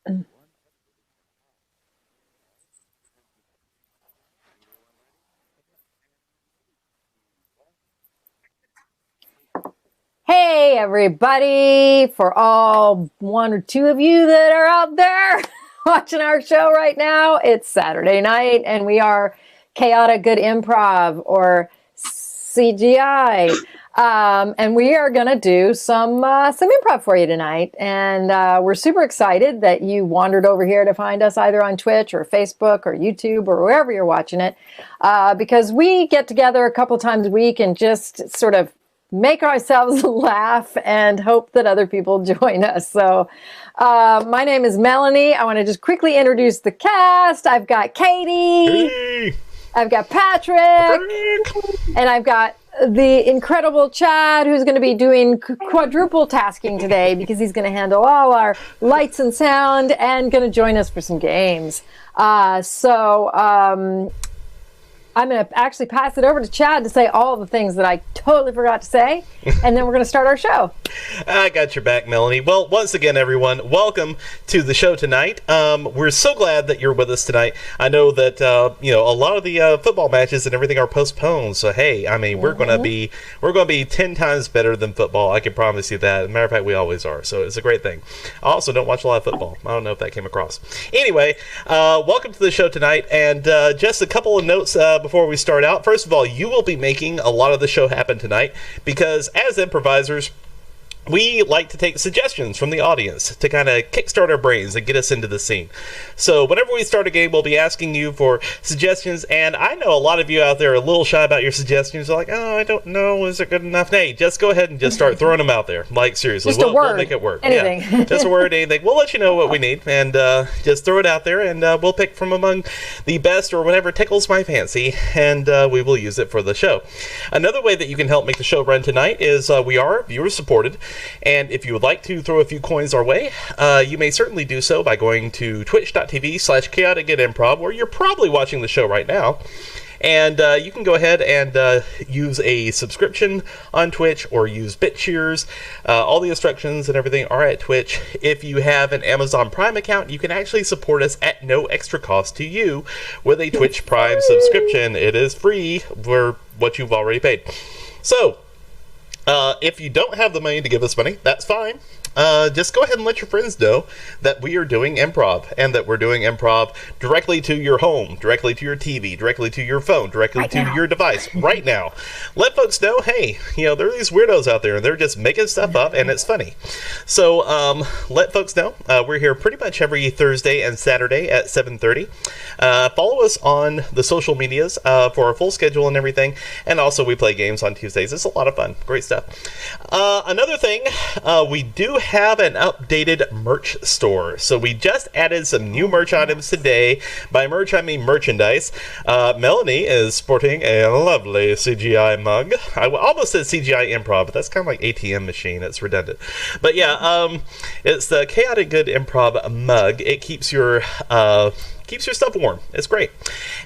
Hey, everybody, for all one or two of you that are out there watching our show right now, it's Saturday night, and we are Chaotic Good Improv, or CGI. And we are going to do some improv for you tonight. And we're super excited that you wandered over here to find us either on Twitch or Facebook or YouTube or wherever you're watching it, because we get together a couple times a week and just sort of make ourselves laugh and hope that other people join us. So my name is Melanie. I want to just quickly introduce the cast. I've got Katie. Hey. I've got Patrick. And I've got the incredible Chad, who's going to be doing quadruple tasking today because he's going to handle all our lights and sound and going to join us for some games. I'm going to actually pass it over to Chad to say all the things that I totally forgot to say, and then we're going to start our show. I got your back, Melanie. Well, once again, everyone, welcome to the show tonight. We're so glad that you're with us tonight. I know that a lot of the football matches and everything are postponed. So hey, I mean, we're going to be 10 times better than football. I can promise you that. As a matter of fact, we always are. So it's a great thing. I also don't watch a lot of football. I don't know if that came across. Anyway, welcome to the show tonight, and just a couple of notes before we start out. First of all, you will be making a lot of the show happen tonight because as improvisers, we like to take suggestions from the audience to kind of kickstart our brains and get us into the scene. So whenever we start a game, we'll be asking you for suggestions, and I know a lot of you out there are a little shy about your suggestions. You're like, oh, I don't know, is it good enough? Hey, just go ahead and just start throwing them out there. Like, seriously, we'll make it work. Anything. Yeah, just a word, anything. We'll let you know what we need, and just throw it out there, and we'll pick from among the best or whatever tickles my fancy, and we will use it for the show. Another way that you can help make the show run tonight is we are viewer-supported. And if you would like to throw a few coins our way, you may certainly do so by going to twitch.tv/chaoticgoodimprov, where you're probably watching the show right now. And you can go ahead and use a subscription on Twitch or use BitCheers. All the instructions and everything are at Twitch. If you have an Amazon Prime account, you can actually support us at no extra cost to you with a Twitch Prime subscription. It is free for what you've already paid. So, if you don't have the money to give us money, that's fine. Just go ahead and let your friends know that we are doing improv, and that we're doing improv directly to your home, directly to your TV, directly to your phone, directly to your device right now. Let folks know, hey, there are these weirdos out there and they're just making stuff up and it's funny. So let folks know we're here pretty much every Thursday and Saturday at 7:30. Follow us on the social medias for our full schedule and everything, and also we play games on Tuesdays. It's a lot of fun. Great stuff. Another thing, we do have an updated merch store. So we just added some new merch items today. By merch, I mean merchandise. Melanie is sporting a lovely CGI mug. I almost said CGI Improv, but that's kind of like ATM machine. It's redundant. But yeah, it's the Chaotic Good Improv mug. It keeps your stuff warm. It's great.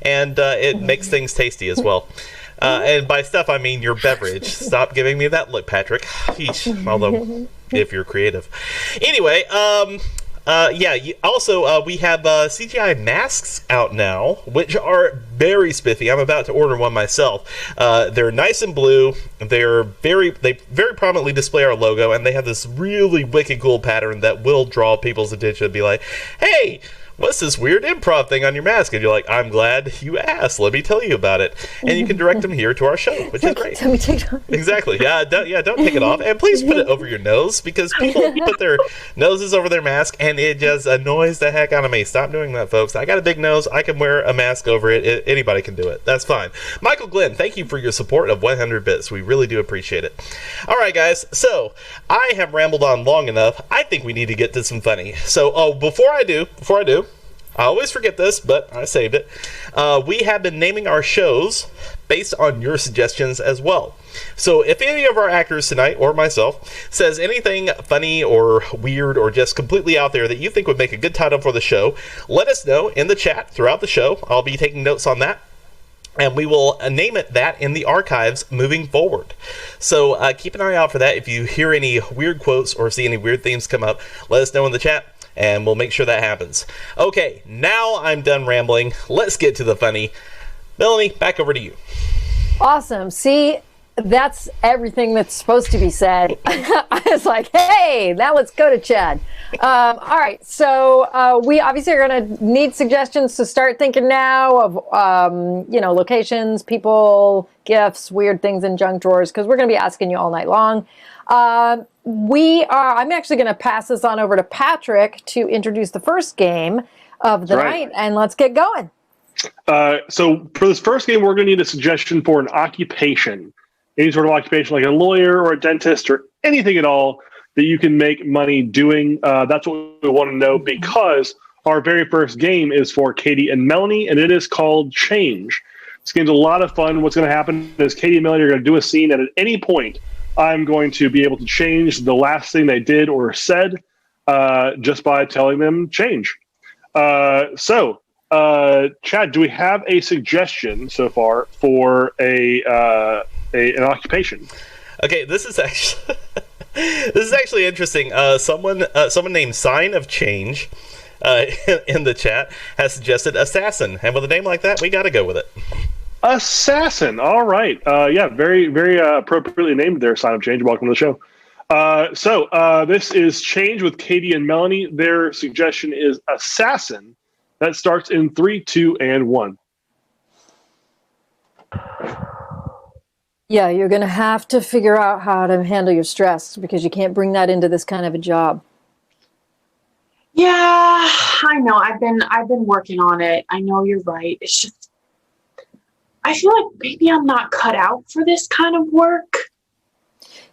And it makes things tasty as well. And by stuff, I mean your beverage. Stop giving me that look, Patrick. Yeesh. Although, if you're creative. Anyway, also, we have CGI masks out now, which are very spiffy. I'm about to order one myself. They're nice and blue. They very prominently display our logo, and they have this really wicked cool pattern that will draw people's attention and be like, hey, what's this weird improv thing on your mask? And you're like, I'm glad you asked. Let me tell you about it. And you can direct them here to our show, which is great. Let me take it off. Exactly. Don't take it off. And please put it over your nose, because people put their noses over their mask and it just annoys the heck out of me. Stop doing that, folks. I got a big nose. I can wear a mask over it. Anybody can do it. That's fine. Michael Glenn, thank you for your support of 100 bits. We really do appreciate it. All right, guys. So I have rambled on long enough. I think we need to get to some funny. So, before I do, I always forget this, but I saved it. We have been naming our shows based on your suggestions as well. So if any of our actors tonight, or myself, says anything funny or weird or just completely out there that you think would make a good title for the show, let us know in the chat throughout the show. I'll be taking notes on that, and we will name it that in the archives moving forward. So keep an eye out for that. If you hear any weird quotes or see any weird themes come up, let us know in the chat. and we'll make sure that happens. Okay, now I'm done rambling. Let's get to the funny. Melanie, back over to you. Awesome. See, that's everything that's supposed to be said. I was like, hey, now let's go to Chad. All right. So we obviously are going to need suggestions to start thinking now of, locations, people, gifts, weird things in junk drawers, because we're going to be asking you all night long. I'm actually going to pass this on over to Patrick to introduce the first game of the night, and let's get going. So for this first game, we're going to need a suggestion for an occupation. Any sort of occupation, like a lawyer or a dentist or anything at all that you can make money doing. That's what we want to know, because our very first game is for Katie and Melanie, and it is called Change. This game's a lot of fun. What's going to happen is Katie and Melanie are going to do a scene, and at any point, I'm going to be able to change the last thing they did or said just by telling them change. So, Chad, do we have a suggestion so far for an occupation? Okay, this is actually interesting. Someone named Sign of Change in the chat has suggested assassin, and with a name like that, we got to go with it. Assassin. All right. Yeah, very, very appropriately named there, Sign of Change. Welcome to the show. So this is Change with Katie and Melanie. Their suggestion is assassin. That starts in 3, 2, and 1. Yeah, you're going to have to figure out how to handle your stress, because you can't bring that into this kind of a job. Yeah, I know. I've been working on it. I know you're right. It's just, I feel like maybe I'm not cut out for this kind of work.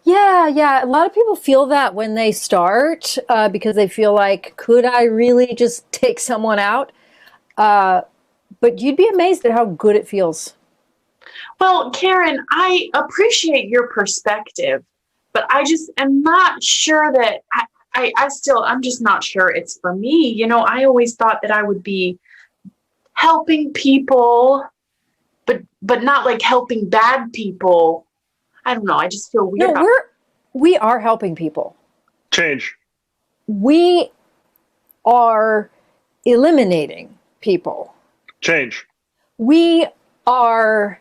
Yeah. A lot of people feel that when they start, because they feel like, could I really just take someone out? But you'd be amazed at how good it feels. Well, Karen, I appreciate your perspective, but I just am not sure that I'm just not sure it's for me. You know, I always thought that I would be helping people, but not like helping bad people. I don't know. I just feel weird. No, we are helping people. Change. We are eliminating people. Change. We are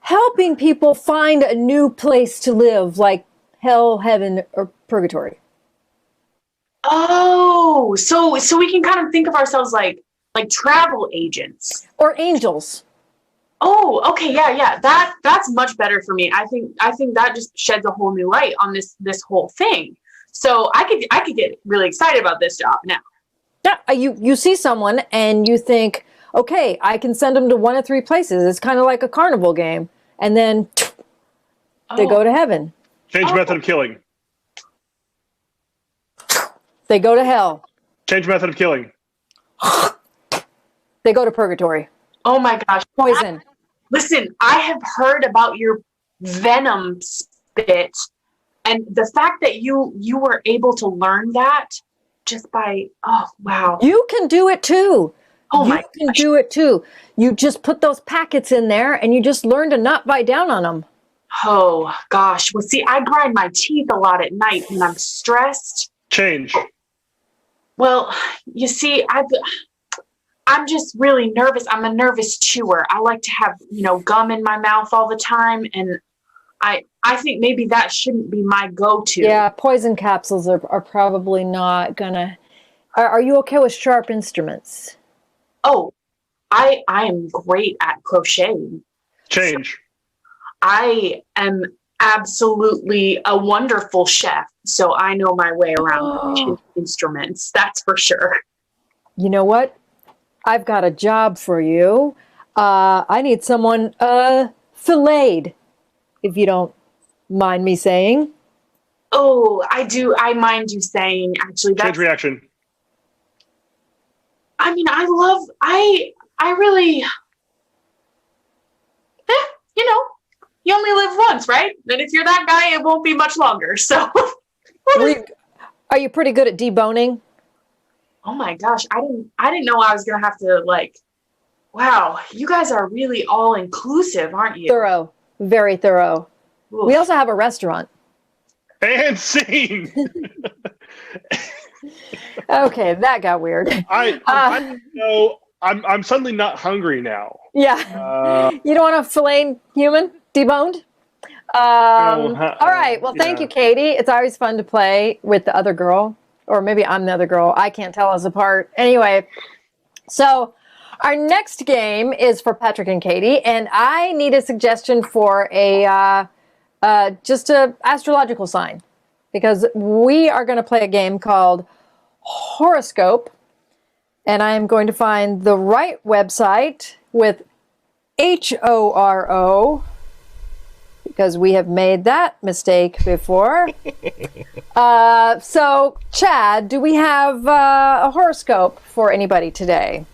helping people find a new place to live, like hell, heaven, or purgatory. Oh, so we can kind of think of ourselves like travel agents or angels. Oh, okay, yeah. That's much better for me. I think that just sheds a whole new light on this whole thing. So I could get really excited about this job now. Yeah, you see someone and you think, okay, I can send them to one of 3 places. It's kind of like a carnival game, and then they go to heaven. Change method of killing. They go to hell. Change method of killing. They go to purgatory. Oh my gosh. Poison. Listen, I have heard about your venom spit, and the fact that you were able to learn that just by, oh, wow. You can do it too. Oh my gosh. You can do it too. You just put those packets in there and you just learn to not bite down on them. Oh gosh. Well, see, I grind my teeth a lot at night when I'm stressed. Change. Well, you see, I'm just really nervous. I'm a nervous chewer. I like to have, gum in my mouth all the time. And I think maybe that shouldn't be my go-to. Yeah, poison capsules are probably not gonna. Are you okay with sharp instruments? Oh, I am great at crocheting. Change. I am absolutely a wonderful chef, so I know my way around instruments. That's for sure. You know what? I've got a job for you. I need someone filleted, if you don't mind me saying. Oh, I do. I mind you saying, actually. Change reaction. I mean, I really, you only live once, right? And if you're that guy, it won't be much longer. So. Are you pretty good at deboning? Oh my gosh, I didn't know I was gonna have to wow, you guys are really all inclusive, aren't you? Thorough, very thorough. Oof. We also have a restaurant. And scene. Okay, that got weird. I'm suddenly not hungry now. Yeah. You don't want a filet human deboned? All right. Well, thank you, Katie. It's always fun to play with the other girl, or maybe I'm the other girl. I can't tell us apart. Anyway, so our next game is for Patrick and Katie, and I need a suggestion for a just a astrological sign, because we are going to play a game called Horoscope, and I am going to find the right website with HORO, because we have made that mistake before. So, Chad, do we have a horoscope for anybody today?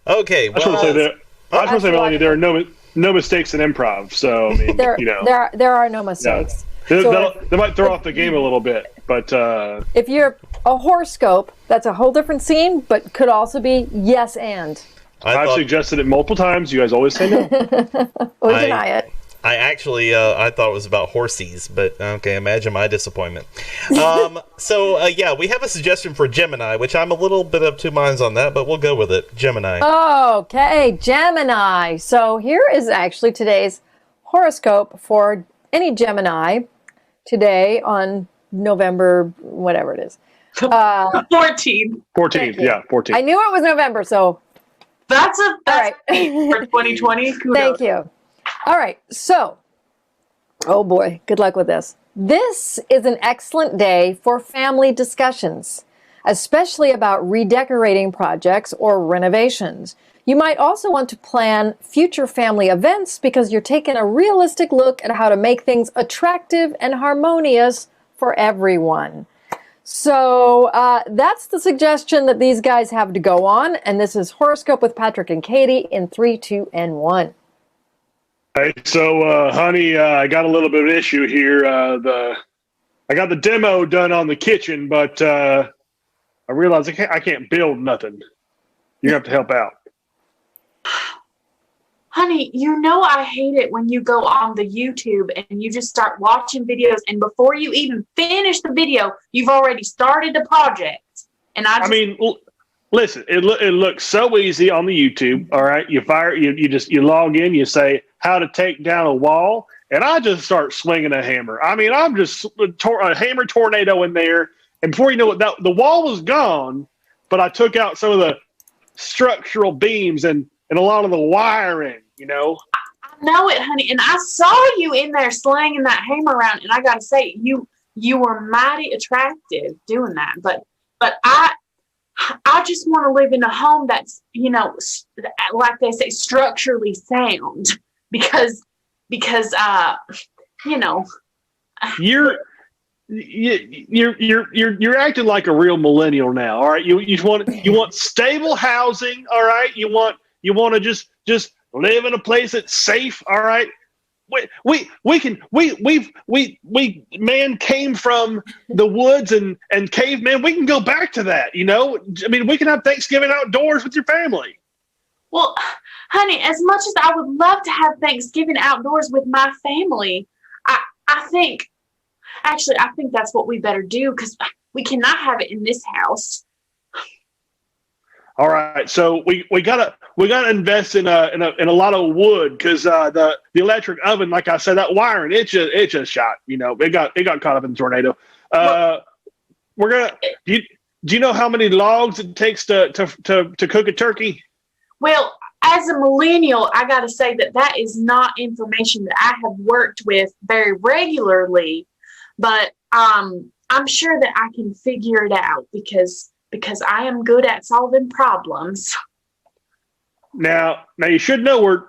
Okay, well, I just want to say, Melanie, there are no mistakes in improv. So, I mean, there are no mistakes. Yeah. So they might throw off the game a little bit, but if you're a horoscope, that's a whole different scene, but could also be yes and. I've suggested it multiple times. You guys always say no. Or deny it. I actually, I thought it was about horsies, but okay, imagine my disappointment. So, we have a suggestion for Gemini, which I'm a little bit of two minds on that, but we'll go with it. Gemini. Okay, Gemini. So here is actually today's horoscope for any Gemini today on November, whatever it is. 14th. 14th, yeah, 14th. I knew it was November, so. That's right. For 2020. Thank you. All right, so, oh boy, good luck with this. This is an excellent day for family discussions, especially about redecorating projects or renovations. You might also want to plan future family events because you're taking a realistic look at how to make things attractive and harmonious for everyone. So that's the suggestion that these guys have to go on, and this is Horoscope with Patrick and Katie in 3, 2, and 1. Hey, so, honey, I got a little bit of an issue here. I got the demo done on the kitchen, but I realized I can't build nothing. You have to help out. Honey, you know I hate it when you go on the YouTube and you just start watching videos, and before you even finish the video, you've already started the project. And I mean, listen, it looks so easy on the YouTube. All right, you log in, you say how to take down a wall, and I just start swinging a hammer. I mean, I'm just a hammer tornado in there, and before you know it, the wall was gone, but I took out some of the structural beams and a lot of the wiring. You know, I know it, honey, and I saw you in there slanging that hammer around, and I gotta say, you were mighty attractive doing that. But I just want to live in a home that's, like they say, structurally sound, because you're acting like a real millennial now. All right, you want stable housing. All right, you want to just live in a place that's safe. All right. Man came from the woods and caveman. We can go back to that. I mean, we can have Thanksgiving outdoors with your family. Well, honey, as much as I would love to have Thanksgiving outdoors with my family, I think that's what we better do, because we cannot have it in this house. All right, so we gotta invest in a lot of wood, because the electric oven, like I said, that wiring it just shot. It got caught up in the tornado. We're gonna. Do you know how many logs it takes to cook a turkey? Well, as a millennial, I gotta say that is not information that I have worked with very regularly, but I'm sure that I can figure it out because I am good at solving problems. Now you should know we're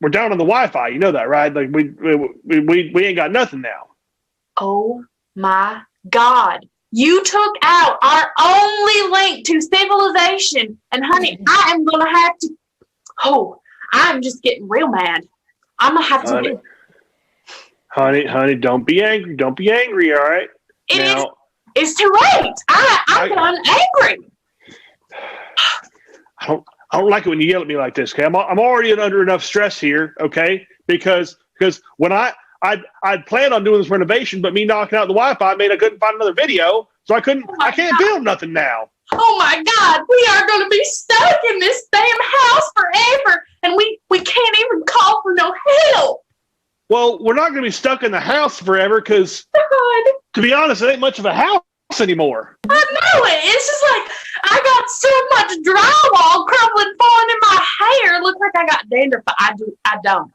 down on the Wi-Fi. You know that, right? Like we ain't got nothing now. Oh my God! You took out our only link to civilization, and honey, I am gonna have to. Oh, I'm just getting real mad. I'm gonna have to. Honey, don't be angry. Don't be angry. All right. It's too late. I'm angry. I don't like it when you yell at me like this. Okay, I'm already under enough stress here. Okay, because when I'd planned on doing this renovation, but me knocking out the Wi-Fi made I couldn't find another video. So I can't build nothing now. Oh my God, we are going to be stuck in this damn house forever, and we can't even call for no help. Well, we're not going to be stuck in the house forever because, God, to be honest, it ain't much of a house anymore. I know it. It's just like I got so much drywall crumbling, falling in my hair. Look like I got dandruff, but I don't.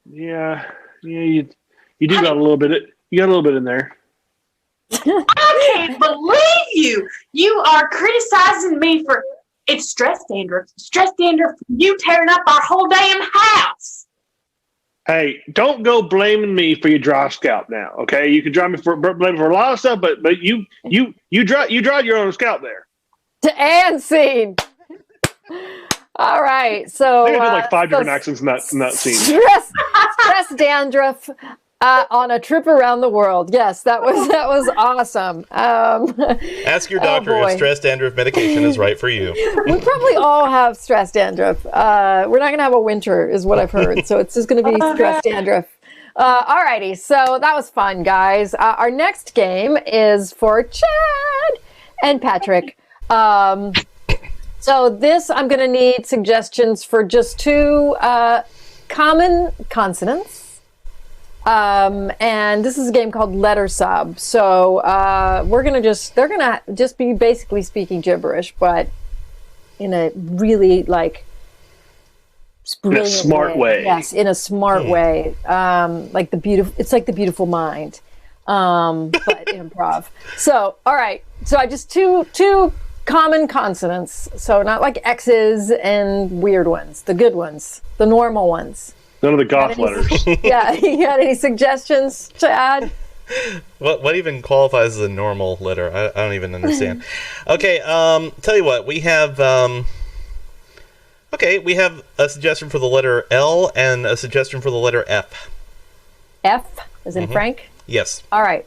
Yeah, you do got a little bit. You got a little bit in there. I can't believe you. You are criticizing me for it's stress dandruff. Stress dandruff from you tearing up our whole damn house. Hey, don't go blaming me for your dry scalp now, okay? You can blame me for a lot of stuff, but you dried your own scalp there. To and scene. All right, so I think I did like 5 different accents in that scene. Stress dandruff on a trip around the world. Yes, that was awesome. Ask your doctor if stress dandruff medication is right for you. We probably all have stress dandruff. We're not going to have a winter, is what I've heard. So it's just going to be stress dandruff. All righty, so that was fun, guys. Our next game is for Chad and Patrick. So this, I'm going to need suggestions for just 2 common consonants. And this is a game called Letter Sub. So they're going to just be basically speaking gibberish, but in a really brilliant smart way. Yes, in a smart way. It's like the beautiful mind, but improv. So, all right. So I just two common consonants. So not like X's and weird ones, the good ones, the normal ones. None of the goth letters. Yeah, you got any suggestions to add? What even qualifies as a normal letter? I don't even understand. Okay, tell you what, we have we have a suggestion for the letter L and a suggestion for the letter F. F as in Frank? Yes. All right.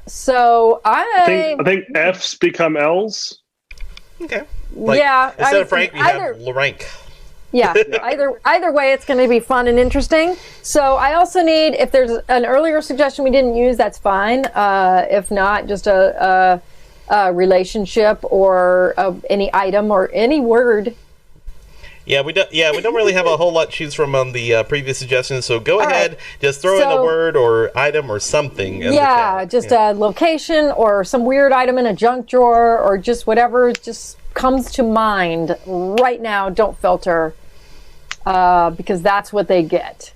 So I think F's become L's. Okay. Instead of Frank, we have Larank. Yeah, either way, it's going to be fun and interesting. So I also need, if there's an earlier suggestion we didn't use, that's fine. If not, just a relationship or any item or any word. Yeah, we don't really have a whole lot to choose from on the previous suggestions. So go ahead, just throw in a word or item or something. Just a location or some weird item in a junk drawer or just whatever just comes to mind right now. Don't filter, because that's what they get.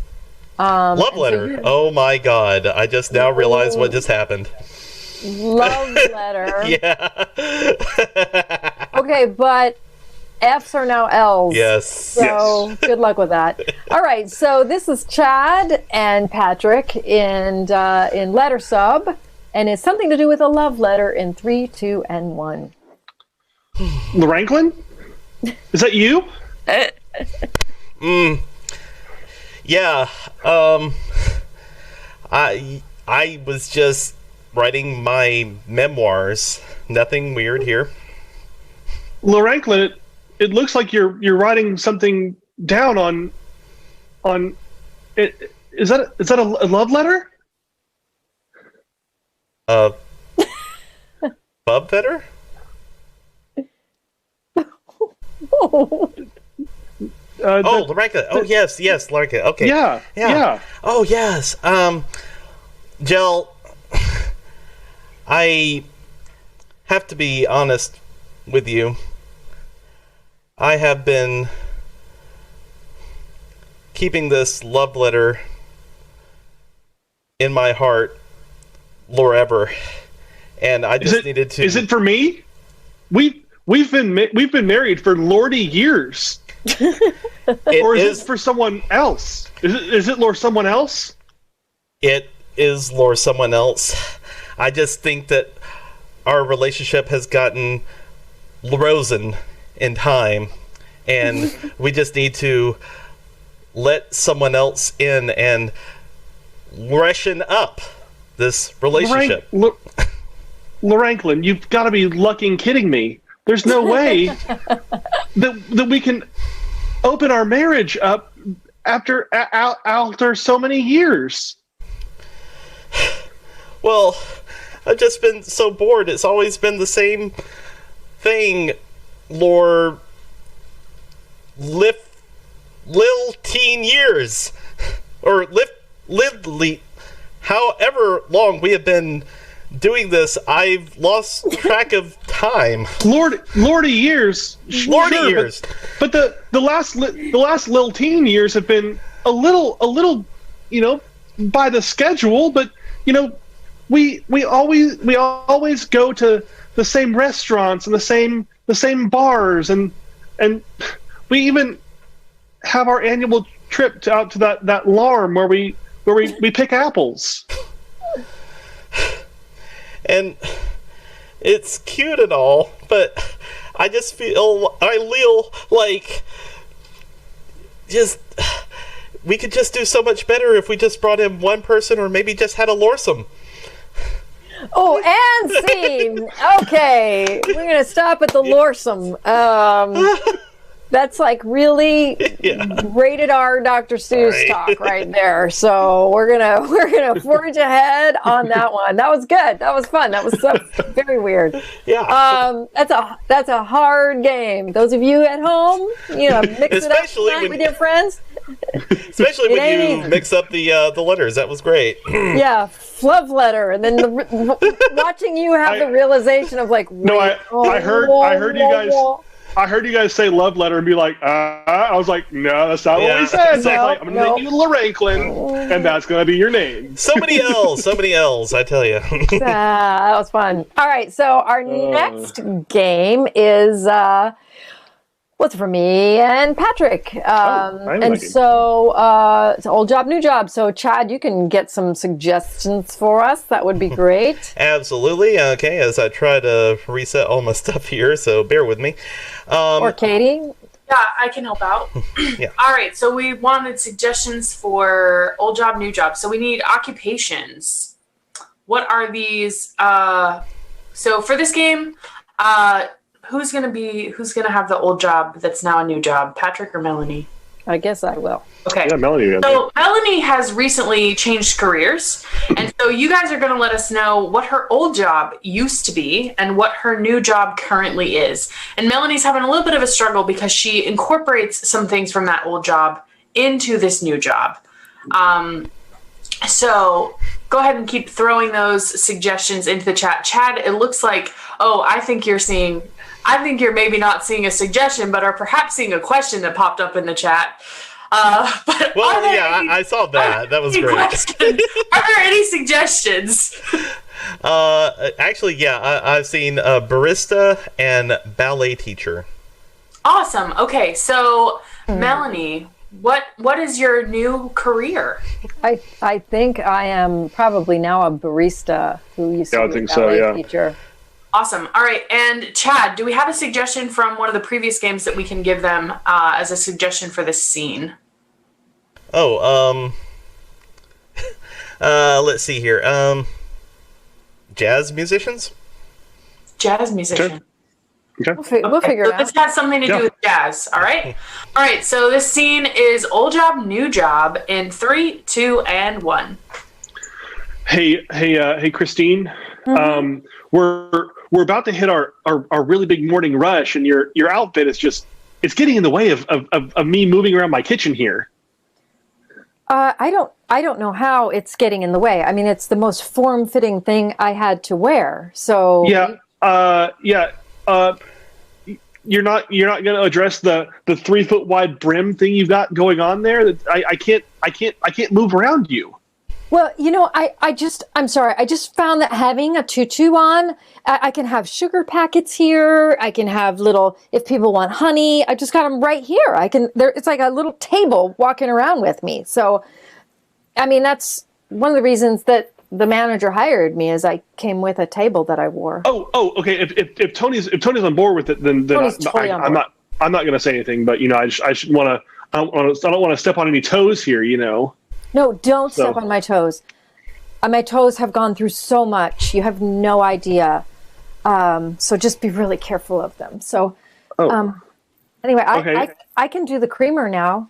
Love letter. Oh my God! I just now realized what just happened. Love letter. Yeah. Okay, but F's are now L's. Yes. So good luck with that. All right. So this is Chad and Patrick in Letter Sub, and it's something to do with a love letter in 3, 2, and 1. Laranklin? Is that you? Yeah. I was just writing my memoirs. Nothing weird here. Laranklin, it looks like you're writing something down on it. Is that a love letter? Bub letter? Laranka. Oh, yes, Laranka. Okay. Yeah. Oh, yes. Jel, I have to be honest with you. I have been keeping this love letter in my heart forever, and I just needed to. Is it for me? We've been married for lordy years. Or is it for someone else? Is it Lord someone else? It is Lord someone else. I just think that our relationship has gotten rosen in time, and we just need to let someone else in and freshen up this relationship. Laranklin, you've got to be lucky kidding me. There's no way that we can open our marriage up after so many years. Well, I've just been so bored. It's always been the same thing. Lil teen years. Or however long we have been doing this, I've lost track of time. Lord of years. Lord of years. But the last Lil teen years have been a little, by the schedule, but we always go to the same restaurants and the same bars, and we even have our annual trip out to that LARM where we pick apples. And it's cute and all, but I just feel like we could just do so much better if we just brought in one person, or maybe just had a Lorsum. Oh, and scene. Okay, we're gonna stop at the Lorsum. That's like really rated R Dr. Seuss talk right there. So we're gonna forge ahead on that one. That was good. That was fun. That was very weird. Yeah. That's a hard game. Those of you at home, mix it up tonight with your friends. Especially when you mix up the letters. That was great. Yeah, love letter, and then watching you have the realization of like. No, I heard you guys. I heard you guys say love letter and be like, I was like, no, that's not what we said. So I'm going to make you Loranklin, and that's going to be your name. Somebody else, I tell you. That was fun. All right, so our next game is what's for me and Patrick. So it's old job, new job. So Chad, you can get some suggestions for us. That would be great. Absolutely. Okay, as I try to reset all my stuff here, so bear with me. Or Katie. Yeah, I can help out. Yeah. All right, so we wanted suggestions for old job, new job. So we need occupations. What are these? So for this game, who's gonna have the old job that's now a new job? Patrick or Melanie? I guess I will. Okay. Yeah, Melanie. So Melanie has recently changed careers, and so you guys are going to let us know what her old job used to be and what her new job currently is. And Melanie's having a little bit of a struggle because she incorporates some things from that old job into this new job. So go ahead and keep throwing those suggestions into the chat. Chad, it looks like, I think you're maybe not seeing a suggestion, but are perhaps seeing a question that popped up in the chat. I saw that. That was great. Are there any suggestions? Actually, yeah, I've seen barista and ballet teacher. Awesome. Okay, so Melanie, what is your new career? I think I am probably now a barista who used to be a ballet teacher. Awesome. All right. And Chad, do we have a suggestion from one of the previous games that we can give them as a suggestion for this scene? Let's see here. Jazz musicians? Jazz musician. Okay. We'll figure it out. This has something to do with jazz. All right. All right. So this scene is old job, new job in 3, 2, and 1. Hey, Christine. Mm-hmm. We're about to hit our really big morning rush, and your outfit is it's getting in the way of me moving around my kitchen here. I don't know how it's getting in the way. I mean, it's the most form-fitting thing I had to wear. So you're not going to address the 3 foot wide brim thing you've got going on there. That I can't move around you. Well, I'm sorry. I just found that having a tutu on, I can have sugar packets here. I can have if people want honey, I just got them right here. It's like a little table walking around with me. So, I mean, that's one of the reasons that the manager hired me is I came with a table that I wore. Oh, okay. If Tony's on board with it, then I'm not going to say anything, but I don't want to step on any toes here, No, don't step on my toes. My toes have gone through so much. You have no idea. So just be really careful of them. So, anyway, okay. I can do the creamer now.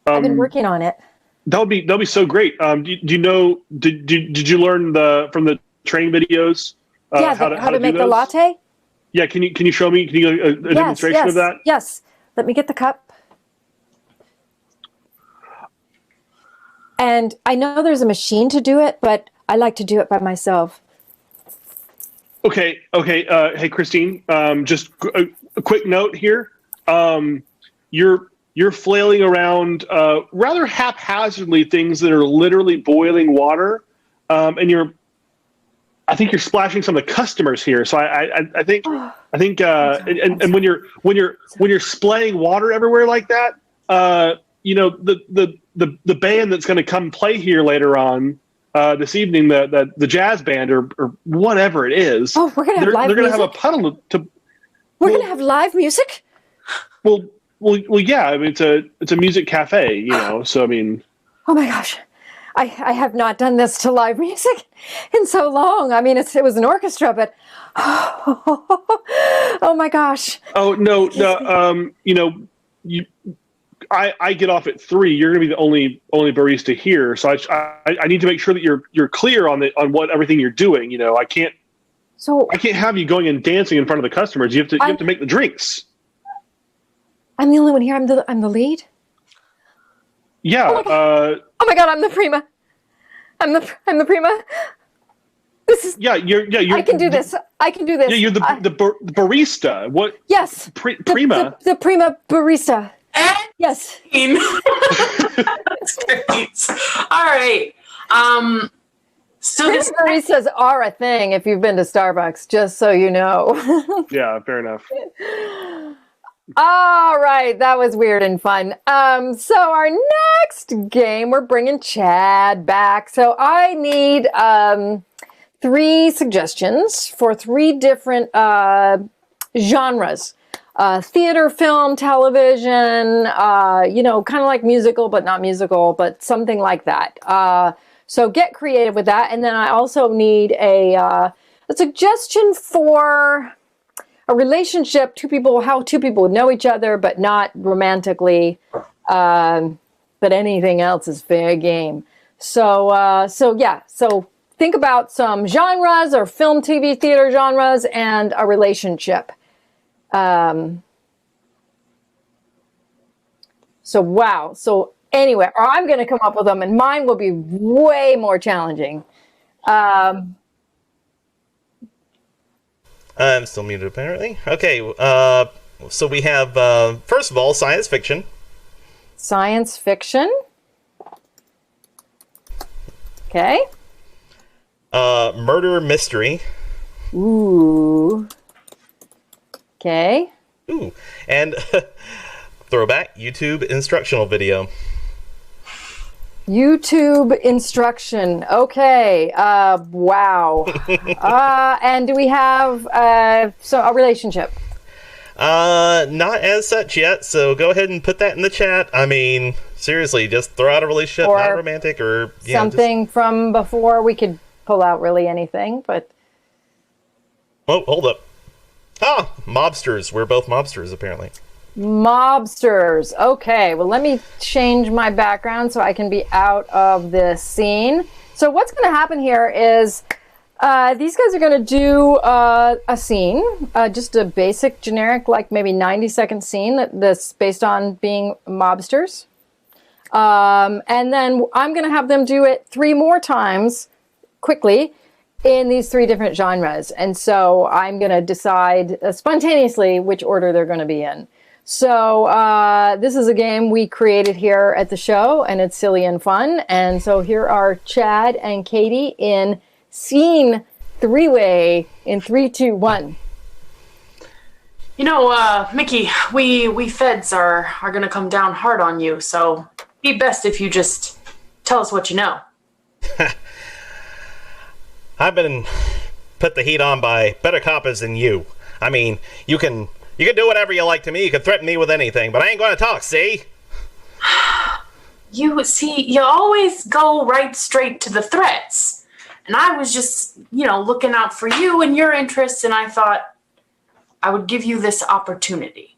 I've been working on it. that'll be so great. Do you know? Did you learn from the training videos? Yeah, how to make the latte. Yeah, can you show me? Can you a demonstration of that? Yes. Let me get the cup. And I know there's a machine to do it, but I like to do it by myself. Okay. Hey, Christine. Just a quick note here. You're flailing around rather haphazardly things that are literally boiling water, and I think you're splashing some of the customers here. So I think and when you're splaying water everywhere like that, the band that's going to come play here later on this evening, the jazz band or whatever it is. Oh, we're gonna have live music. They're gonna have a puddle to. We're gonna have live music. Well, yeah. I mean, it's a music cafe, So I mean. Oh my gosh. I have not done this to live music in so long. I mean, it was an orchestra, but oh my gosh. Oh no. I get off at 3. You're going to be the only barista here, so I need to make sure that you're clear on what everything you're doing. I can't have you going and dancing in front of the customers. You have to make the drinks. I'm the only one here. I'm the lead. Yeah. Oh my god! I'm the prima. I'm the prima. This is. Yeah, you're. I can do this. Yeah, you're the barista. What? Yes. Prima. The prima barista. Yes. All right. So prima baristas are a thing if you've been to Starbucks, just so you know. Yeah, fair enough. All right, that was weird and fun. So our next game, we're bringing Chad back. So I need 3 suggestions for 3 different genres. Theater, film, television, kind of like musical, but not musical, but something like that. So get creative with that. And then I also need a suggestion for a relationship, how 2 people would know each other, but not romantically, but anything else is fair game. So think about some genres or film, TV, theater genres and a relationship. So anyway, or I'm going to come up with them and mine will be way more challenging. I'm still muted, apparently. Okay, so we have, first of all, science fiction. Science fiction. Okay. Murder mystery. Ooh. Okay. Ooh, and throwback, YouTube instructional video. YouTube instruction. Okay. Wow. And do we have a relationship? Not as such yet. So go ahead and put that in the chat. I mean, seriously, just throw out a relationship, or not romantic or something from before. We could pull out really anything, but. Oh, hold up. Ah, mobsters. We're both mobsters, apparently. Mobsters. Okay, well, let me change my background so I can be out of this scene. So what's going to happen here is these guys are going to do a scene, just a basic, generic, like maybe 90-second scene that's based on being mobsters. And then I'm going to have them do it 3 more times quickly in these 3 different genres. And so I'm going to decide spontaneously which order they're going to be in. So this is a game we created here at the show, and it's silly and fun. And so here are Chad and Katie in scene 3-way in 3, 2, 1. Mickey, we feds are going to come down hard on you. So it'd be best if you just tell us what you know. I've been put the heat on by better coppers than you. I mean, you can do whatever you like to me. You can threaten me with anything, but I ain't going to talk, see? You always go right straight to the threats. And I was just, looking out for you and your interests, and I thought I would give you this opportunity.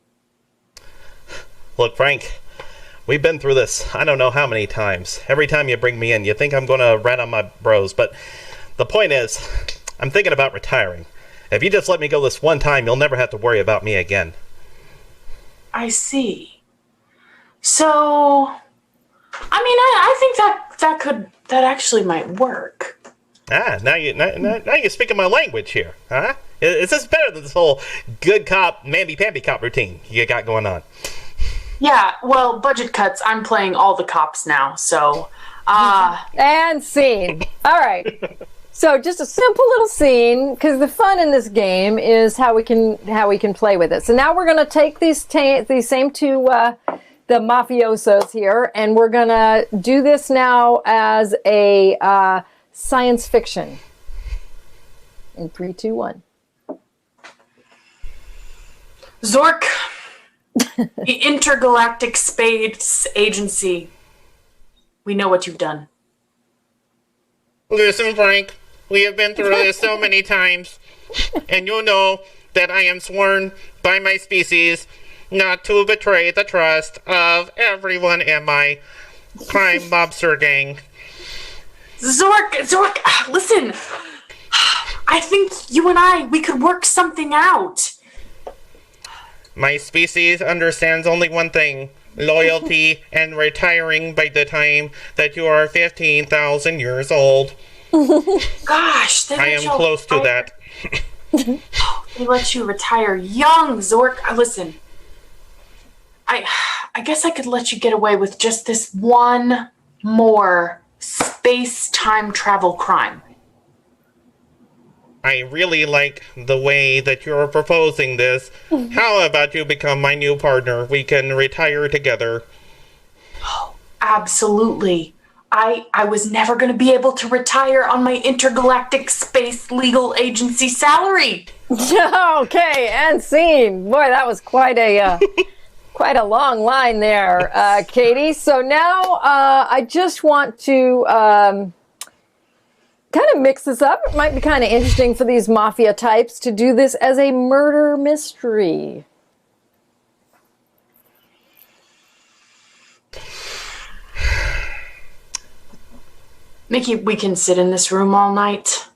Look, Frank, We've been through this I don't know how many times. Every time you bring me in, you think I'm going to rat on my bros. But the point is, I'm thinking about retiring. If you just let me go this one time, you'll never have to worry about me again. I see. So, I mean, I think that actually might work. Now you're speaking my language here, huh? Is this better than this whole good cop, mamby-pamby cop routine you got going on? Yeah, well, budget cuts. I'm playing all the cops now, so, And scene. All right. So just a simple little scene, because the fun in this game is how we can play with it. So now we're going to take these same two the mafiosos here, and we're going to do this now as a science fiction. In 3, 2, 1. Zork, the Intergalactic Space Agency. We know what you've done. Listen, Frank, we have been through this so many times, and you know that I am sworn by my species not to betray the trust of everyone in my crime mobster gang. Zork, listen. I think you and we could work something out. My species understands only one thing: loyalty and retiring by the time that you are 15,000 years old. Gosh, I am close to that. They let you retire young, Zork. Listen, I guess I could let you get away with just this one more space-time travel crime. I really like the way that you're proposing this. How about you become my new partner? We can retire together. Oh, absolutely. I was never going to be able to retire on my intergalactic space legal agency salary. Okay, and scene. Boy, that was quite a long line there, Katie. So now I just want to kind of mix this up. It might be kind of interesting for these mafia types to do this as a murder mystery. Mickey, we can sit in this room all night.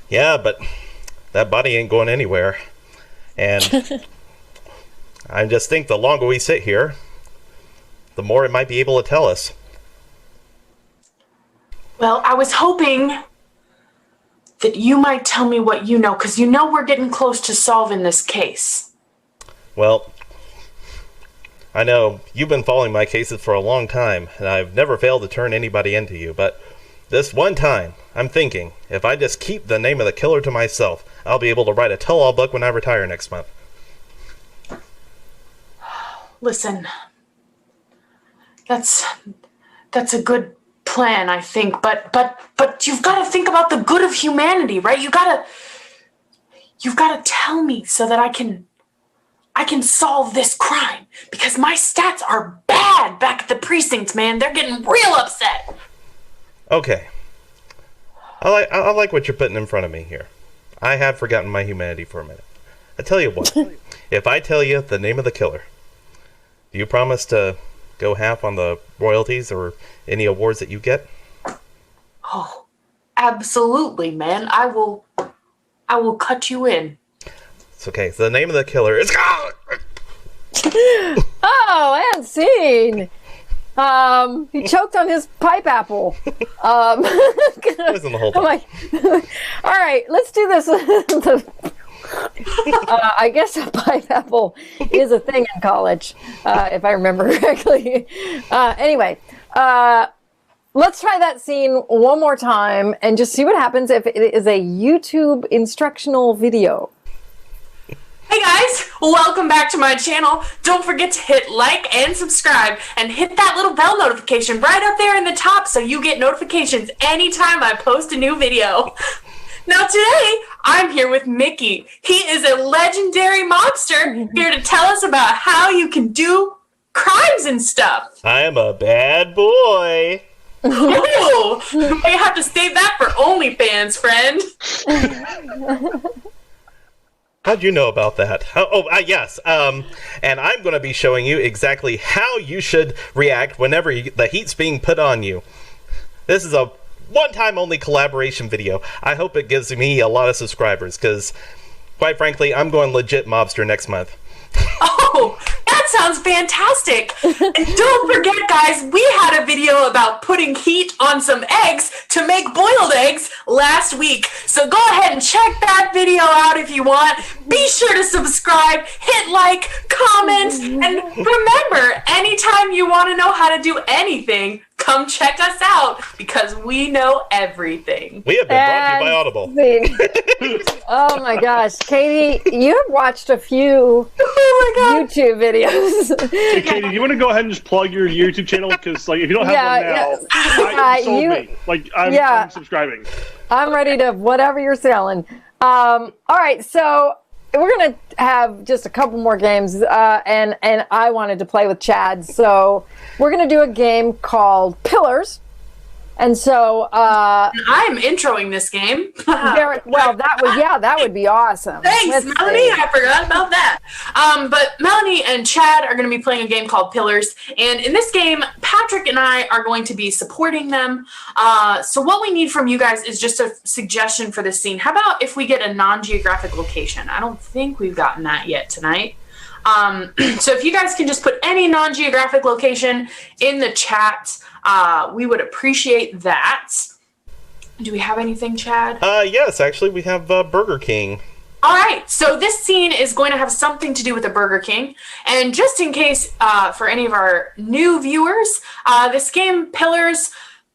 Yeah, but that body ain't going anywhere. And I just think the longer we sit here, the more it might be able to tell us. Well, I was hoping that you might tell me what you know, because you know we're getting close to solving this case. Well, I know you've been following my cases for a long time, and I've never failed to turn anybody into you, but this one time, I'm thinking, if I just keep the name of the killer to myself, I'll be able to write a tell-all book when I retire next month. Listen, that's a good plan, I think, but you've got to think about the good of humanity, right? You've got to tell me so that I can solve this crime, because my stats are bad back at the precinct, man. They're getting real upset. Okay. I like what you're putting in front of me here. I have forgotten my humanity for a minute. I tell you what, if I tell you the name of the killer, do you promise to go half on the royalties or any awards that you get? Oh, absolutely, man. I will cut you in. It's okay. So the name of the killer is... Oh, and scene. He choked on his pipe apple. Wasn't the whole time. All right, let's do this. I guess a pipe apple is a thing in college, if I remember correctly. Anyway, let's try that scene one more time and just see what happens if it is a YouTube instructional video. Hey guys, welcome back to my channel. Don't forget to hit like and subscribe and hit that little bell notification right up there in the top so you get notifications anytime I post a new video. Now today, I'm here with Mickey. He is a legendary mobster here to tell us about how you can do crimes and stuff. I am a bad boy. Ooh, you may have to save that for OnlyFans, friend. How'd you know about that? Yes. And I'm going to be showing you exactly how you should react whenever the heat's being put on you. This is a one-time only collaboration video. I hope it gives me a lot of subscribers, because, quite frankly, I'm going legit mobster next month. Oh, that sounds fantastic. And don't forget, guys, we had a video about putting heat on some eggs to make boiled eggs last week. So go ahead and check that video out if you want. Be sure to subscribe, hit like, comment, and remember, anytime you want to know how to do anything, come check us out, because we know everything. We have been brought to you by Audible. Oh my gosh, Katie, you have watched a few YouTube videos. Hey, Katie, do you want to go ahead and just plug your YouTube channel? Because if you don't have one now, you sold me. I'm subscribing. I'm ready to whatever you're selling. All right, so we're gonna have just a couple more games, and I wanted to play with Chad, so we're gonna do a game called Pillars. And so I'm introing this game. That would be awesome. Thanks, Melanie. I forgot about that. But Melanie and Chad are going to be playing a game called Pillars, and in this game, Patrick and I are going to be supporting them. So what we need from you guys is just a suggestion for this scene. How about if we get a non-geographic location? I don't think we've gotten that yet tonight. So if you guys can just put any non-geographic location in the chat, we would appreciate that. Do we have anything, Chad? Yes, actually, we have Burger King. All right, so this scene is going to have something to do with the Burger King. And just in case, for any of our new viewers, this game, Pillars,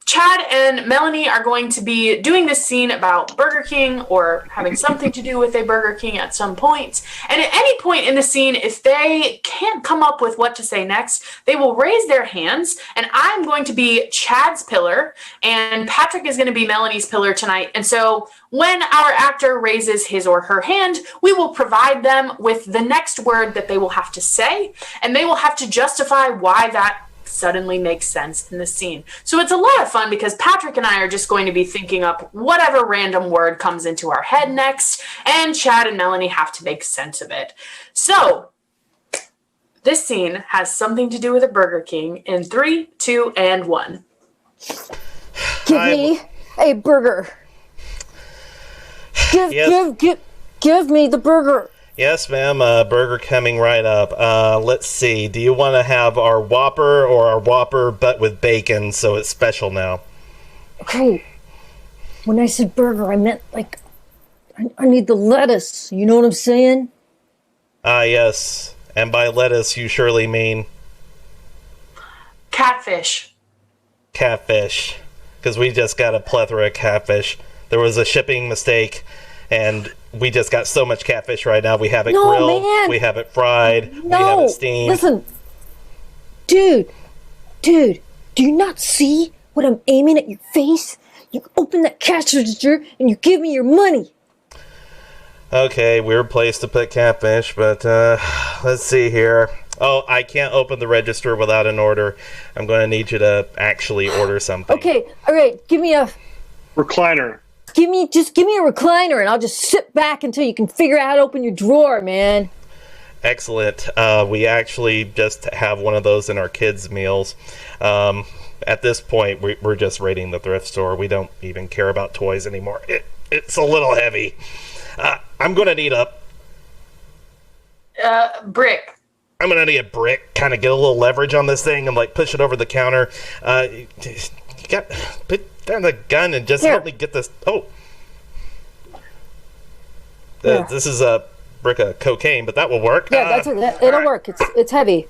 Chad and Melanie are going to be doing this scene about Burger King, or having something to do with a Burger King at some point. And at any point in the scene, if they can't come up with what to say next, they will raise their hands, and I'm going to be Chad's pillar, and Patrick is going to be Melanie's pillar tonight. And so when our actor raises his or her hand, we will provide them with the next word that they will have to say, and they will have to justify why that suddenly makes sense in the scene. So it's a lot of fun, because Patrick and I are just going to be thinking up whatever random word comes into our head next, and Chad and Melanie have to make sense of it. So this scene has something to do with a Burger King in 3, 2, and 1. Give me a burger. Give me the burger. Yes, ma'am. Burger coming right up. Let's see. Do you want to have our Whopper, or our Whopper but with bacon, so it's special now? Okay. When I said burger, I meant I need the lettuce. You know what I'm saying? Yes. And by lettuce, you surely mean Catfish. Catfish. Because we just got a plethora of catfish. There was a shipping mistake, and we just got so much catfish right now. We have it grilled, man. We have it fried, we have it steamed. Listen, dude, do you not see what I'm aiming at your face? You open that cash register and you give me your money. Okay, weird place to put catfish, but let's see here. Oh, I can't open the register without an order. I'm going to need you to actually order something. Okay, all right, give me a recliner. Just give me a recliner, and I'll just sit back until you can figure out how to open your drawer, man. Excellent. We actually just have one of those in our kids' meals. At this point, we're just raiding the thrift store. We don't even care about toys anymore. It's a little heavy. I'm going to need a brick. I'm going to need a brick, kind of get a little leverage on this thing and push it over the counter. You got put down the gun and just help me get this. Oh. This is a brick of cocaine, but that will work. Yeah, it'll work. It's heavy.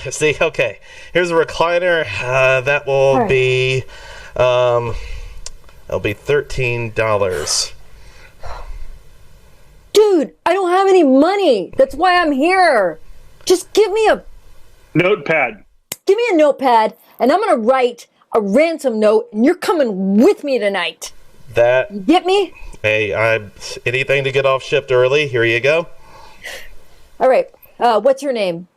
See, okay. Here's a recliner. That will be, it'll be $13. Dude, I don't have any money. That's why I'm here. Just give me a notepad. Give me a notepad, and I'm gonna write a ransom note, and you're coming with me tonight. You get me? Hey, anything to get off shipped early. Here you go. All right. What's your name?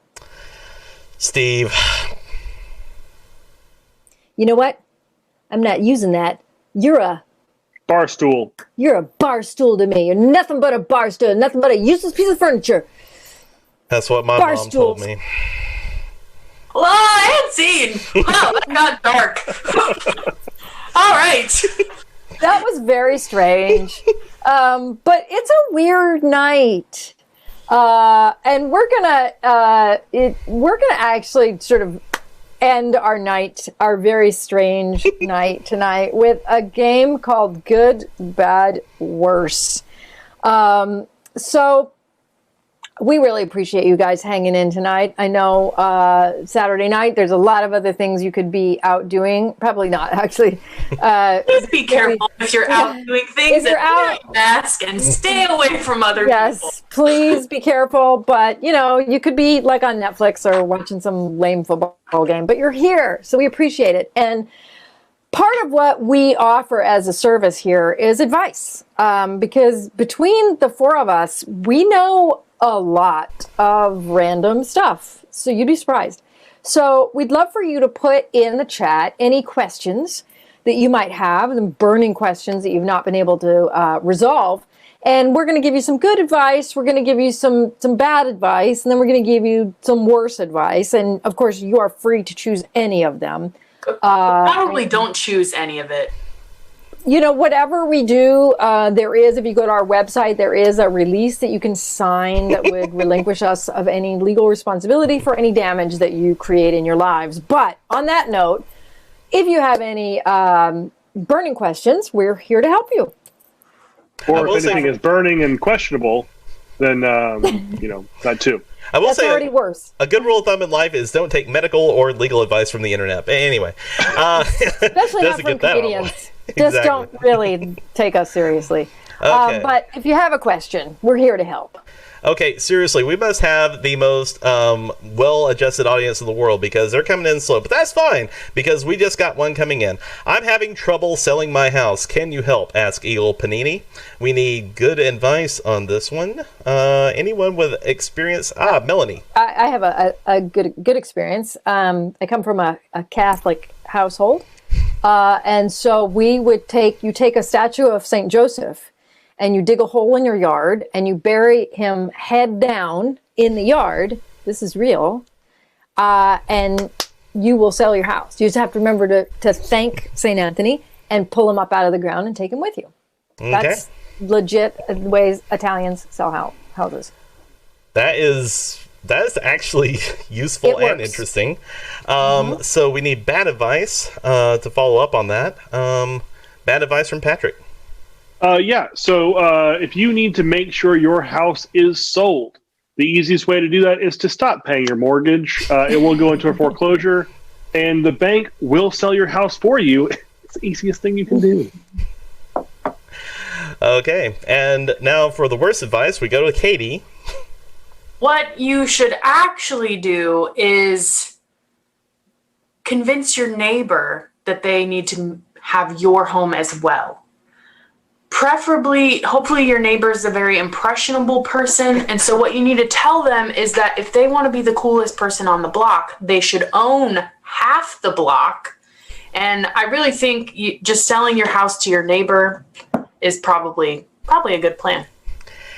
Steve. You know what? I'm not using that. You're a Barstool. You're a bar stool to me. You're nothing but a bar stool. Nothing but a useless piece of furniture. That's what my Bar mom told stools. me. Well, I had seen. Wow, that got dark. All right. That was very strange. But it's a weird night. And we're gonna actually sort of end our night, our very strange night tonight, with a game called Good, Bad, Worse. So we really appreciate you guys hanging in tonight. I know Saturday night, there's a lot of other things you could be out doing. Probably not, actually. Just be careful if you're out doing things. If you're and out- wear a mask and stay away from other people. Yes, please be careful. But, you know, you could be like on Netflix or watching some lame football game. But you're here, so we appreciate it. And part of what we offer as a service here is advice. Because between the four of us, we know a lot of random stuff. So you'd be surprised. So we'd love for you to put in the chat any questions that you might have, the burning questions that you've not been able to resolve. And we're going to give you some good advice. We're going to give you some bad advice. And then we're going to give you some worse advice. And of course, you are free to choose any of them. Probably don't choose any of it. You know, whatever we do, there is, if you go to our website, there is a release that you can sign that would relinquish us of any legal responsibility for any damage that you create in your lives. But on that note, if you have any burning questions, we're here to help you. Or if anything is burning and questionable, then, you know, that too. I will That's say already worse. a good rule of thumb in life is don't take medical or legal advice from the internet. Anyway, Especially not from comedians. Just don't really take us seriously. Okay. But if you have a question, we're here to help. Okay, seriously, we must have the most well-adjusted audience in the world because they're coming in slow. But that's fine because we just got one coming in. I'm having trouble selling my house. Can you help? Asked Eagle Panini. We need good advice on this one. Anyone with experience? Melanie. I have a good experience. I come from a Catholic household. And so you take a statue of St. Joseph and you dig a hole in your yard and you bury him head down in the yard. This is real. And you will sell your house. You just have to remember to thank St. Anthony and pull him up out of the ground and take him with you. Okay. That's legit ways Italians sell houses. That is actually useful and interesting. So we need bad advice to follow up on that. Bad advice from Patrick. So if you need to make sure your house is sold, the easiest way to do that is to stop paying your mortgage. It will go into a foreclosure, and the bank will sell your house for you. It's the easiest thing you can do. Okay, and now for the worst advice, we go to Katie. What you should actually do is convince your neighbor that they need to have your home as well. Preferably, hopefully your neighbor is a very impressionable person. And so what you need to tell them is that if they want to be the coolest person on the block, they should own half the block. And I really think just selling your house to your neighbor is probably a good plan.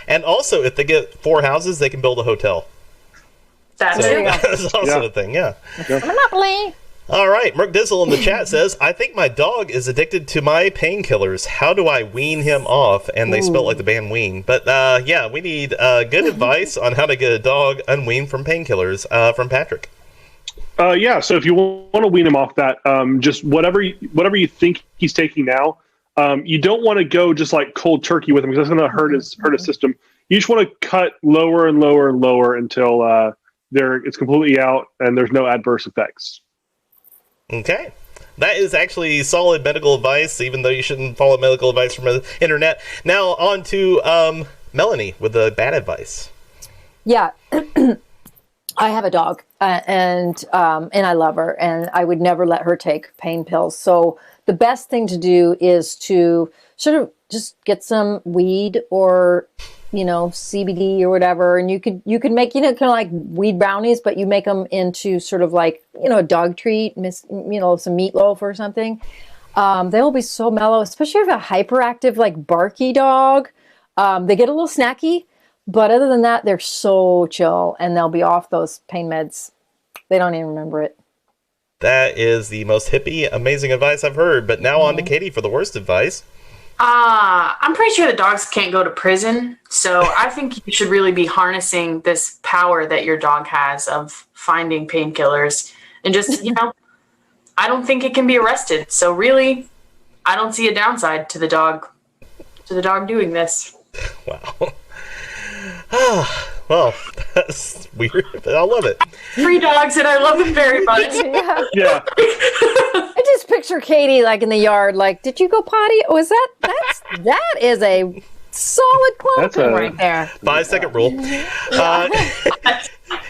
And also, if they get 4 houses, they can build a hotel. That's also a thing, yeah. Monopoly. All right, Merc Dizzle in the chat says, I think my dog is addicted to my painkillers. How do I wean him off? And they spell it like the band Ween. But yeah, we need good advice on how to get a dog unweaned from painkillers from Patrick. So if you want to wean him off that, just whatever you think he's taking now, you don't want to go just like cold turkey with him because that's going to hurt his system. You just want to cut lower and lower and lower until it's completely out and there's no adverse effects. Okay. That is actually solid medical advice, even though you shouldn't follow medical advice from the internet. Now on to Melanie with the bad advice. Yeah. I have a dog and I love her and I would never let her take pain pills. So the best thing to do is to sort of just get some weed or, CBD or whatever. And you could make, kind of like weed brownies, but you make them into sort of like, a dog treat, some meatloaf or something. They will be so mellow, especially if you have a hyperactive, like barky dog. They get a little snacky, but other than that, they're so chill, and they'll be off those pain meds. They don't even remember it. That is the most hippie, amazing advice I've heard. But now on to Katie for the worst advice. I'm pretty sure the dogs can't go to prison, so I think you should really be harnessing this power that your dog has of finding painkillers and just, I don't think it can be arrested. So really, I don't see a downside to the dog doing this. Wow. Well, that's weird, but I love it. 3 dogs, and I love them very much. Yeah. I just picture Katie like in the yard, like, did you go potty? Oh, that is a solid clothing right there. 5-second rule.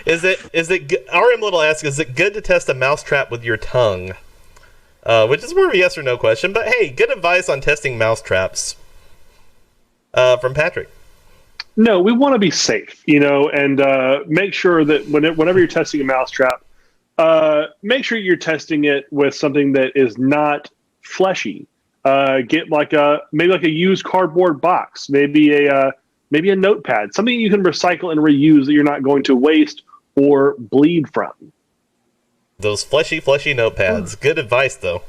Is it RM Little asks, is it good to test a mousetrap with your tongue? Which is more of a yes or no question, but hey, good advice on testing mousetraps. From Patrick. No, we want to be safe, and make sure that whenever you're testing a mousetrap, make sure you're testing it with something that is not fleshy. Get maybe a used cardboard box, maybe a notepad, something you can recycle and reuse that you're not going to waste or bleed from. Those fleshy notepads. Good advice, though.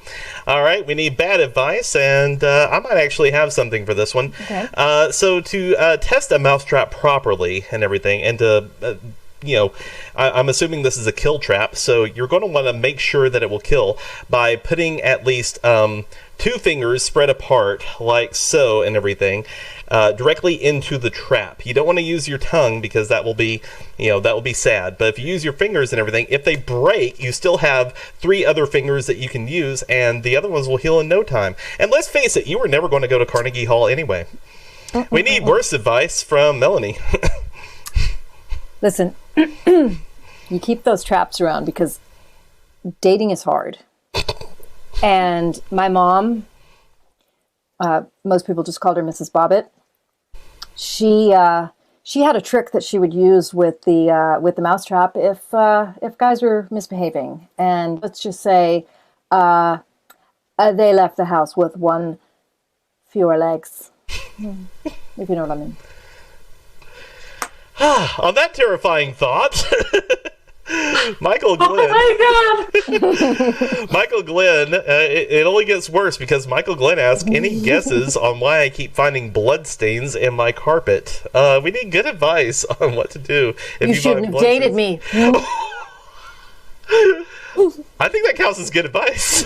All right, we need bad advice, and I might actually have something for this one. Okay. So to test a mousetrap properly and everything, and to, I'm assuming this is a kill trap, so you're going to want to make sure that it will kill by putting at least 2 fingers spread apart, like so, and everything, directly into the trap. You don't want to use your tongue because that will be sad. But if you use your fingers and everything, if they break, you still have 3 other fingers that you can use, and the other ones will heal in no time. And let's face it, you were never going to go to Carnegie Hall anyway. We need worse advice from Melanie. Listen, you keep those traps around because dating is hard. And my mom, most people just called her Mrs. Bobbitt. She had a trick that she would use with the mousetrap if guys were misbehaving, and let's just say they left the house with 1 fewer legs, if you know what I mean. On that terrifying thought. Michael Glenn. Oh my God! Michael Glenn, it only gets worse because Michael Glenn asks, any guesses on why I keep finding blood stains in my carpet? We need good advice on what to do if you shouldn't find have blood dated stains. me. I think that counts as good advice.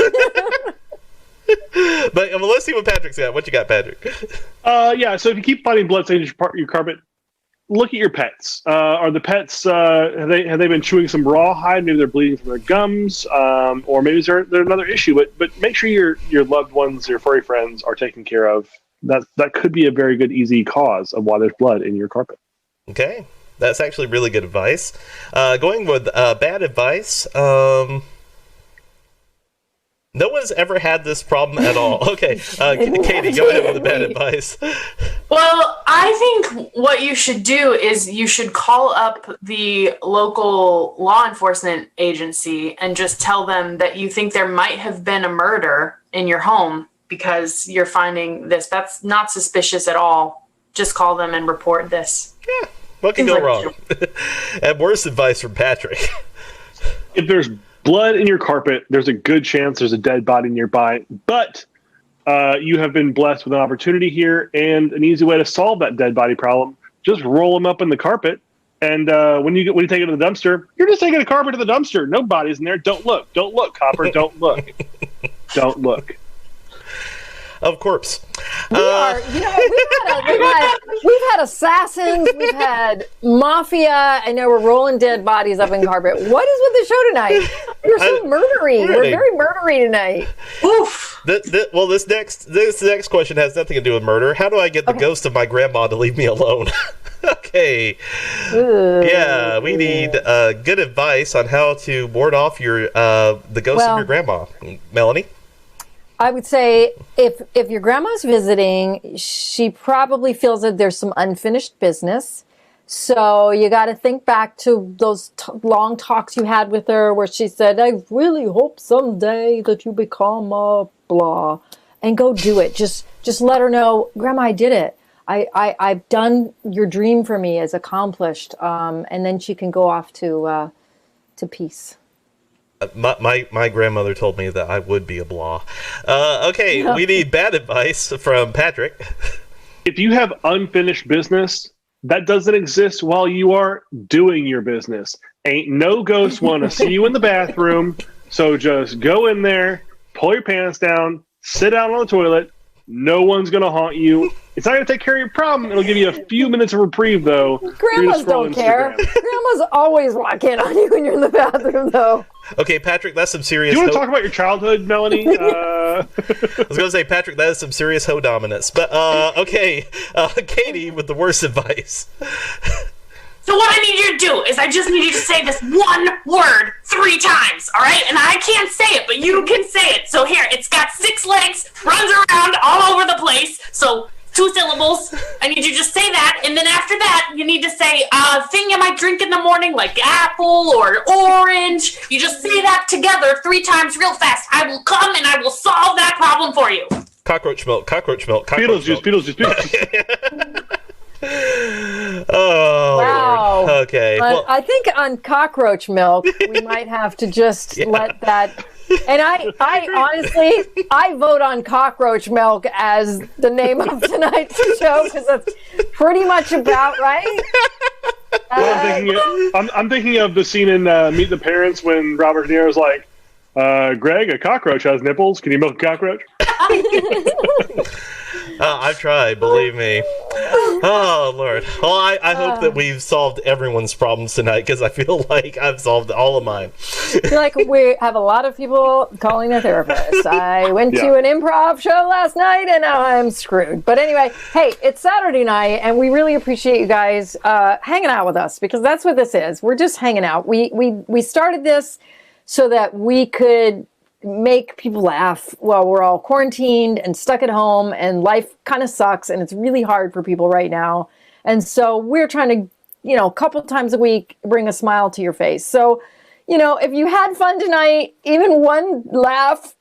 But let's see what Patrick's got. What you got, Patrick? So if you keep finding blood stains in your carpet, look at your pets. Are the pets have they been chewing some rawhide? Maybe they're bleeding from their gums, or maybe there's another issue. But make sure your loved ones, your furry friends, are taken care of. That could be a very good, easy cause of why there's blood in your carpet. Okay, that's actually really good advice. Going with bad advice. No one's ever had this problem at all. Okay, Katie, go ahead with the bad advice. Well, I think what you should do is you should call up the local law enforcement agency and just tell them that you think there might have been a murder in your home because you're finding this. That's not suspicious at all. Just call them and report this. Yeah, what can go wrong? And worse advice from Patrick. If there's blood in your carpet, there's a good chance there's a dead body nearby, but you have been blessed with an opportunity here and an easy way to solve that dead body problem. Just roll them up in the carpet, and when you take it to the dumpster, you're just taking the carpet to the dumpster. No bodies in there. Don't look, Copper. Don't look. Don't look. Of course. We've had assassins, we've had mafia, and now we're rolling dead bodies up in carpet. What is with the show tonight? We're so murdery. We're very murdery tonight. Oof. This next question has nothing to do with murder. How do I get the ghost of my grandma to leave me alone? Okay. Ooh. Yeah, we need good advice on how to ward off the ghost of your grandma. Melanie? I would say if your grandma's visiting, she probably feels that there's some unfinished business. So you got to think back to those long talks you had with her where she said, I really hope someday that you become a blah, and go do it. Just let her know, Grandma, I did it. I've done your dream for me is accomplished. And then she can go off to peace. My grandmother told me that I would be a blah. Okay, we need bad advice from Patrick. If you have unfinished business, that doesn't exist while you are doing your business. Ain't no ghost want to see you in the bathroom, so just go in there, pull your pants down, sit down on the toilet. No one's going to haunt you. It's not going to take care of your problem. It'll give you a few minutes of reprieve, though. Grandmas don't care. Grandmas always walk in on you when you're in the bathroom, though. Okay, Patrick, that's some serious... Do you want to talk about your childhood, Melanie? I was going to say, Patrick, that is some serious hoe dominance. But, okay, Katie with the worst advice. So what I need you to do is I just need you to say this one word 3 times, all right? And I can't say it, but you can say it. So here, it's got 6 legs, runs around all over the place. So 2 syllables. I need you to just say that. And then after that, you need to say thing I might drink in the morning, like apple or orange. You just say that together 3 times real fast. I will come and I will solve that problem for you. Cockroach milk, cockroach milk, cockroach milk. Beetlejuice. Oh, wow. Lord. Okay. Well, I think on cockroach milk, we might have to just let that. And I honestly, I vote on cockroach milk as the name of tonight's show because that's pretty much about right. I'm thinking of the scene in Meet the Parents when Robert De Niro's like, Greg, a cockroach has nipples. Can you milk a cockroach? I've tried, believe me. Oh, Lord. Well, I hope that we've solved everyone's problems tonight because I feel like I've solved all of mine. I feel like we have a lot of people calling their therapist. I went to an improv show last night and now I'm screwed. But anyway, hey, it's Saturday night and we really appreciate you guys hanging out with us because that's what this is. We're just hanging out. We started this so that we could make people laugh while we're all quarantined and stuck at home and life kind of sucks and it's really hard for people right now. And so we're trying to, a couple times a week, bring a smile to your face. So, if you had fun tonight, even one laugh,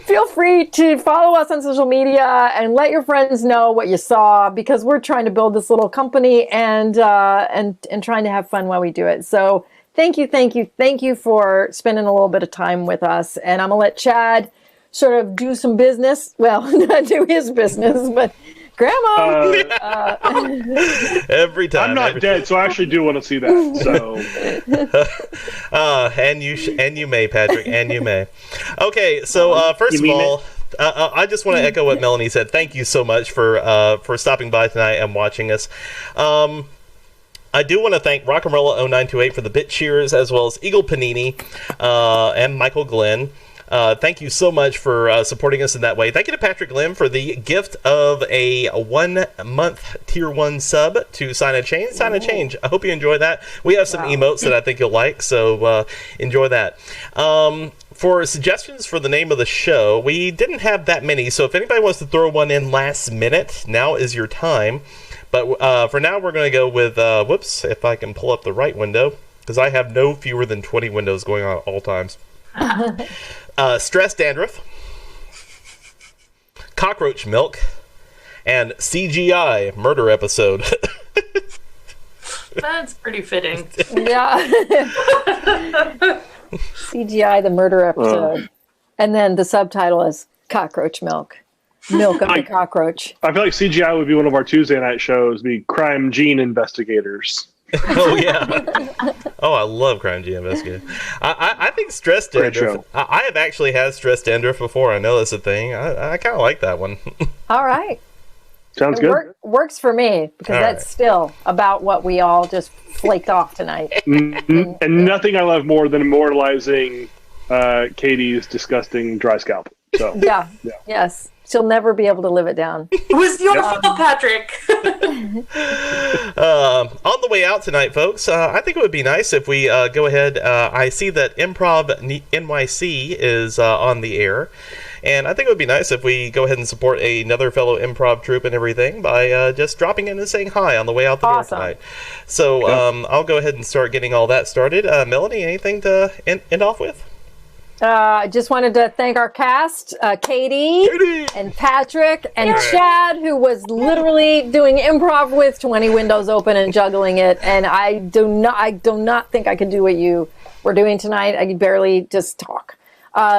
feel free to follow us on social media and let your friends know what you saw because we're trying to build this little company and trying to have fun while we do it. So thank you for spending a little bit of time with us. And I'm going to let Chad sort of do some business. Well, not do his business, but Grandma. Every time. I'm not dead, so I actually do want to see that. So. And you may, Patrick, and you may. Okay, so first of all, I just want to echo what Melanie said. Thank you so much for stopping by tonight and watching us. I do want to thank Rockamarella0928 for the bit cheers, as well as Eagle Panini and Michael Glenn. Thank you so much for supporting us in that way. Thank you to Patrick Glenn for the gift of a 1-month Tier 1 sub to Sign a Change. Sign a Change. I hope you enjoy that. We have some emotes that I think you'll like, so enjoy that. For suggestions for the name of the show, we didn't have that many, so if anybody wants to throw one in last minute, now is your time. But for now, we're going to go with, whoops, if I can pull up the right window, because I have no fewer than 20 windows going on at all times. Stress Dandruff, Cockroach Milk, and CGI Murder Episode. That's pretty fitting. Yeah. CGI, the murder episode. And then the subtitle is Cockroach Milk. Milk of the cockroach. I feel like CGI would be one of our Tuesday night shows, the Crime Gene Investigators. Oh, yeah. Oh, I love Crime Gene Investigators. I think Stress Dandruff. I have actually had Stress Dandruff before. I know that's a thing. I kind of like that one. All right. Sounds good. Works for me because that's still about what we all just flaked off tonight. And nothing I love more than immortalizing Katie's disgusting dry scalp. So yeah. Yes. She'll never be able to live it down. It was your fault, Patrick. On the way out tonight, folks, I think it would be nice if we go ahead. I see that Improv NYC is on the air. And I think it would be nice if we go ahead and support another fellow improv troupe and everything by just dropping in and saying hi on the way out the door tonight. So I'll go ahead and start getting all that started. Melanie, anything to end off with? I just wanted to thank our cast, Katie and Patrick and Chad, who was literally doing improv with 20 windows open and juggling it. And I do not think I could do what you were doing tonight. I could barely just talk.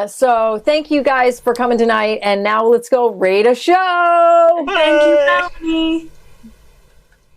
So thank you guys for coming tonight. And now let's go rate a show. Thank you, Melanie.